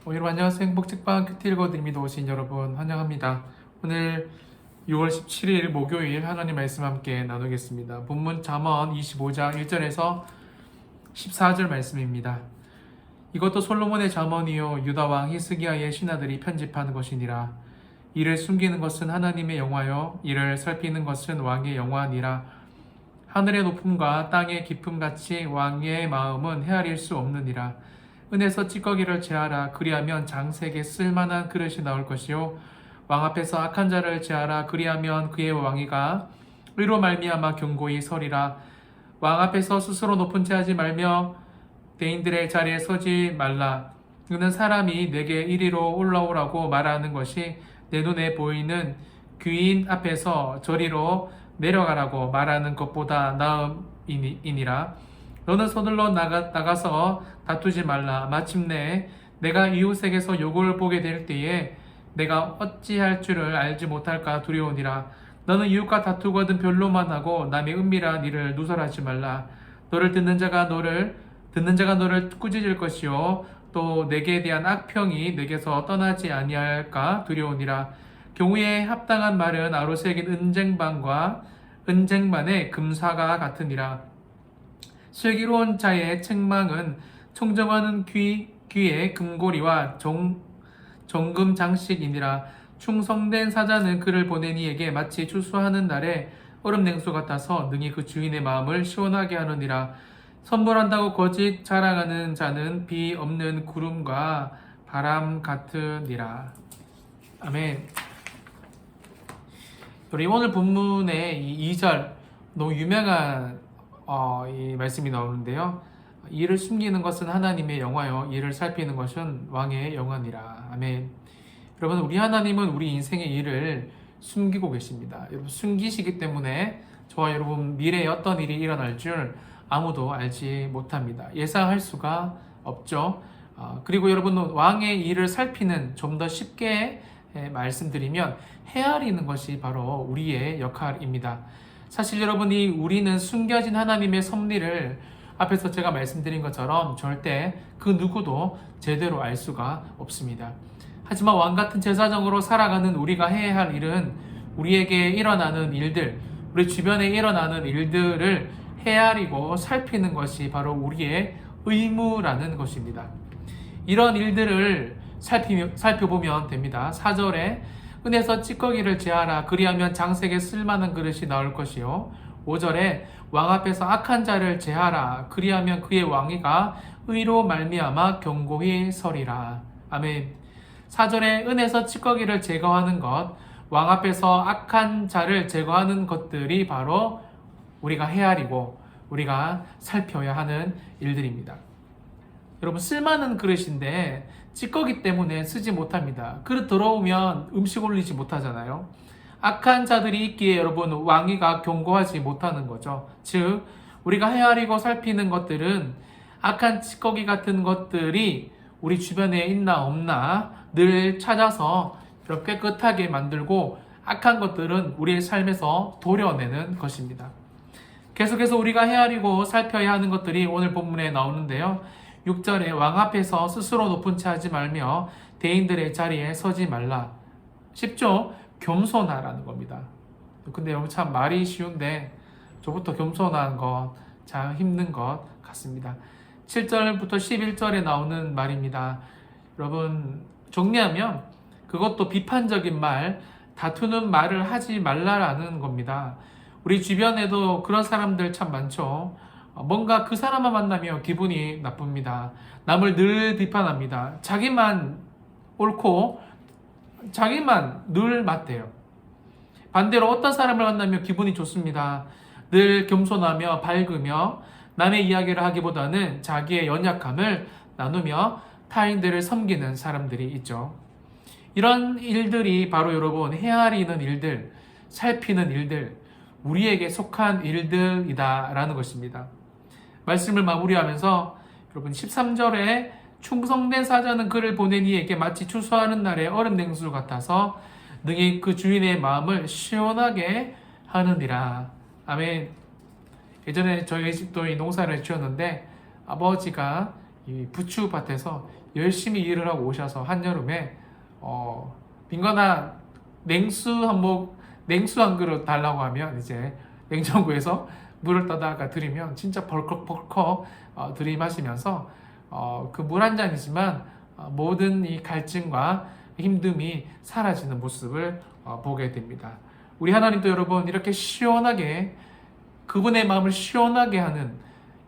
여러분 안녕하세요. 행복책방 큐티 읽어드립니다. 오신 여러분 환영합니다. 오늘 6월 17일 목요일 하나님 말씀 함께 나누겠습니다. 본문 잠언 25장 1절에서 14절 말씀입니다. 이것도 솔로몬의 잠언이요 유다 왕 히스기야의 신하들이 편집한 것이니라. 이를 숨기는 것은 하나님의 영화요 이를 살피는 것은 왕의 영화니라. 하늘의 높음과 땅의 깊음 같이 왕의 마음은 헤아릴 수 없느니라. 은에서 찌꺼기를 제하라. 그리하면 장색에 쓸만한 그릇이 나올 것이요 왕 앞에서 악한 자를 제하라. 그리하면 그의 왕위가 의로 말미암아 견고히 서리라. 왕 앞에서 스스로 높은 채 하지 말며 대인들의 자리에 서지 말라. 그는 사람이 내게 이리로 올라오라고 말하는 것이 내 눈에 보이는 귀인 앞에서 저리로 내려가라고 말하는 것보다 나음이니라. 너는 서둘러 나가서 다투지 말라. 마침내 내가 이웃에게서 욕을 보게 될 때에 내가 어찌할 줄을 알지 못할까 두려우니라. 너는 이웃과 다투거든 변로만 하고 남의 은밀한 일을 누설하지 말라. 너를 듣는 자가 너를 꾸짖을 것이요 또 내게 대한 악평이 내게서 떠나지 아니할까 두려우니라. 경우에 합당한 말은 아로 새긴 은쟁반의 금사가 같으니라. 슬기로운 자의 책망은 청정하는 귀의 금고리와 정금 장식이니라. 충성된 사자는 그를 보낸 이에게 마치 추수하는 날에 얼음 냉수 같아서 능히 그 주인의 마음을 시원하게 하느니라. 선물한다고 거짓 자랑하는 자는 비 없는 구름과 바람 같으니라. 아멘. 우리 오늘 본문의 이 2절 너무 유명한 이 말씀이 나오는데요. 이를 숨기는 것은 하나님의 영화요 이를 살피는 것은 왕의 영화니라. 아멘. 여러분 우리 하나님은 우리 인생의 일을 숨기고 계십니다. 여러분 숨기시기 때문에 저와 여러분 미래에 어떤 일이 일어날 줄 아무도 알지 못합니다. 예상할 수가 없죠. 그리고 여러분 왕의 일을 살피는 좀 더 쉽게 말씀드리면 헤아리는 것이 바로 우리의 역할입니다. 사실 여러분이 우리는 숨겨진 하나님의 섭리를 앞에서 제가 말씀드린 것처럼 절대 그 누구도 제대로 알 수가 없습니다. 하지만 왕같은 제사장으로 살아가는 우리가 해야 할 일은 우리에게 일어나는 일들, 우리 주변에 일어나는 일들을 헤아리고 살피는 것이 바로 우리의 의무라는 것입니다. 이런 일들을 살펴보면 됩니다. 4절에 은에서 찌꺼기를 제하라. 그리하면 장색에 쓸만한 그릇이 나올 것이요 5절에 왕 앞에서 악한 자를 제하라. 그리하면 그의 왕위가 의로 말미암아 견고히 서리라. 아멘. 4절에 은에서 찌꺼기를 제거하는 것, 왕 앞에서 악한 자를 제거하는 것들이 바로 우리가 헤아리고 우리가 살펴야 하는 일들입니다. 여러분 쓸만한 그릇인데 찌꺼기 때문에 쓰지 못합니다. 그릇 더러우면 음식 올리지 못하잖아요. 악한 자들이 있기에 여러분 왕위가 견고하지 못하는 거죠. 즉 우리가 헤아리고 살피는 것들은 악한 찌꺼기 같은 것들이 우리 주변에 있나 없나 늘 찾아서 이렇게 깨끗하게 만들고 악한 것들은 우리의 삶에서 도려내는 것입니다. 계속해서 우리가 헤아리고 살펴야 하는 것들이 오늘 본문에 나오는데요. 6절에 왕 앞에서 스스로 높은 채 하지 말며 대인들의 자리에 서지 말라. 쉽죠? 겸손하라는 겁니다. 근데 여러분 참 말이 쉬운데 저부터 겸손한 것 참 힘든 것 같습니다. 7절부터 11절에 나오는 말입니다. 여러분 정리하면 그것도 비판적인 말, 다투는 말을 하지 말라라는 겁니다. 우리 주변에도 그런 사람들 참 많죠. 뭔가 그 사람만 만나면 기분이 나쁩니다. 남을 늘 비판합니다. 자기만 옳고 자기만 늘 맞대요. 반대로 어떤 사람을 만나면 기분이 좋습니다. 늘 겸손하며 밝으며 남의 이야기를 하기보다는 자기의 연약함을 나누며 타인들을 섬기는 사람들이 있죠. 이런 일들이 바로 여러분 헤아리는 일들, 살피는 일들, 우리에게 속한 일들이다라는 것입니다. 말씀을 마무리하면서 여러분 13절에 충성된 사자는 그를 보낸 이에게 마치 추수하는 날에 얼음 냉수 같아서 능히 그 주인의 마음을 시원하게 하느니라. 아멘. 예전에 저희 집도 이 농사를 지었는데 아버지가 이 부추밭에서 열심히 일을 하고 오셔서 한여름에 민건아 냉수 한 그릇 달라고 하면 이제 냉장고에서 물을 떠다가 드리면 진짜 벌컥벌컥 들이마시면서 그 물 한 잔이지만 모든 이 갈증과 힘듦이 사라지는 모습을 보게 됩니다. 우리 하나님도 여러분 이렇게 시원하게 그분의 마음을 시원하게 하는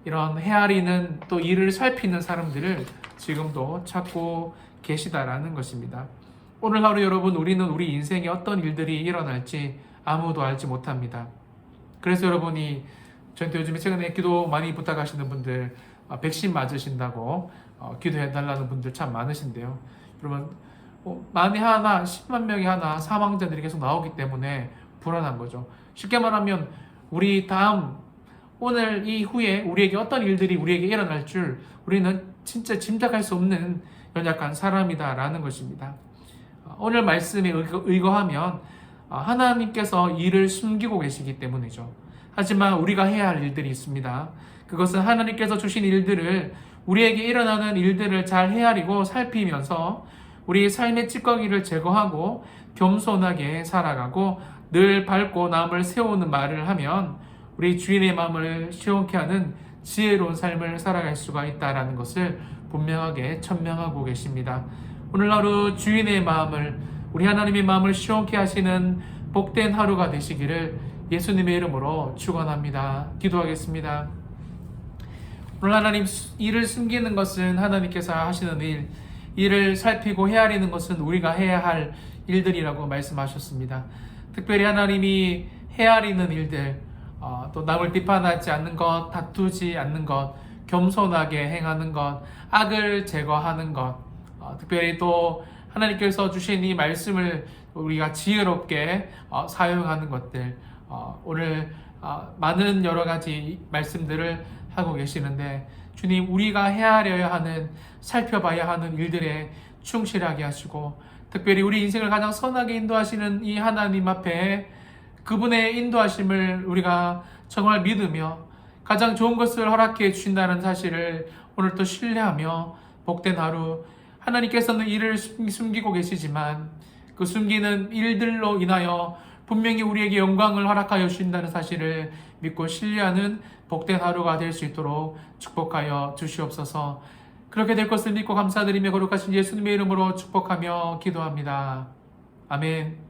이런 헤아리는 또 이를 살피는 사람들을 지금도 찾고 계시다라는 것입니다. 오늘 하루 여러분 우리는 우리 인생에 어떤 일들이 일어날지 아무도 알지 못합니다. 그래서 여러분이 저한테 요즘에 최근에 기도 많이 부탁하시는 분들 백신 맞으신다고 기도해달라는 분들 참 많으신데요. 여러분 만에 하나 10만 명이 하나 사망자들이 계속 나오기 때문에 불안한 거죠. 쉽게 말하면 우리 오늘 이후에 우리에게 어떤 일들이 우리에게 일어날 줄 우리는 진짜 짐작할 수 없는 연약한 사람이다라는 것입니다. 오늘 말씀에 의거하면 하나님께서 일을 숨기고 계시기 때문이죠. 하지만 우리가 해야 할 일들이 있습니다. 그것은 하나님께서 주신 일들을 우리에게 일어나는 일들을 잘 헤아리고 살피면서 우리 삶의 찌꺼기를 제거하고 겸손하게 살아가고 늘 밝고 남을 세우는 말을 하면 우리 주인의 마음을 시원케 하는 지혜로운 삶을 살아갈 수가 있다는 것을 분명하게 천명하고 계십니다. 오늘 하루 주인의 마음을 우리 하나님의 마음을 시원케 하시는 복된 하루가 되시기를 예수님의 이름으로 축원합니다. 기도하겠습니다. 오늘 하나님 일을 숨기는 것은 하나님께서 하시는 일, 일을 살피고 헤아리는 것은 우리가 해야 할 일들이라고 말씀하셨습니다. 특별히 하나님이 헤아리는 일들, 또 남을 비판하지 않는 것, 다투지 않는 것, 겸손하게 행하는 것, 악을 제거하는 것, 특별히 또 하나님께서 주신 이 말씀을 우리가 지혜롭게 사용하는 것들, 오늘 많은 여러 가지 말씀들을 하고 계시는데 주님 우리가 헤아려야 하는 살펴봐야 하는 일들에 충실하게 하시고 특별히 우리 인생을 가장 선하게 인도하시는 이 하나님 앞에 그분의 인도하심을 우리가 정말 믿으며 가장 좋은 것을 허락해 주신다는 사실을 오늘 또 신뢰하며 복된 하루 하나님께서는 일을 숨기고 계시지만 그 숨기는 일들로 인하여 분명히 우리에게 영광을 허락하여 주신다는 사실을 믿고 신뢰하는 복된 하루가 될 수 있도록 축복하여 주시옵소서. 그렇게 될 것을 믿고 감사드리며 거룩하신 예수님의 이름으로 축복하며 기도합니다. 아멘.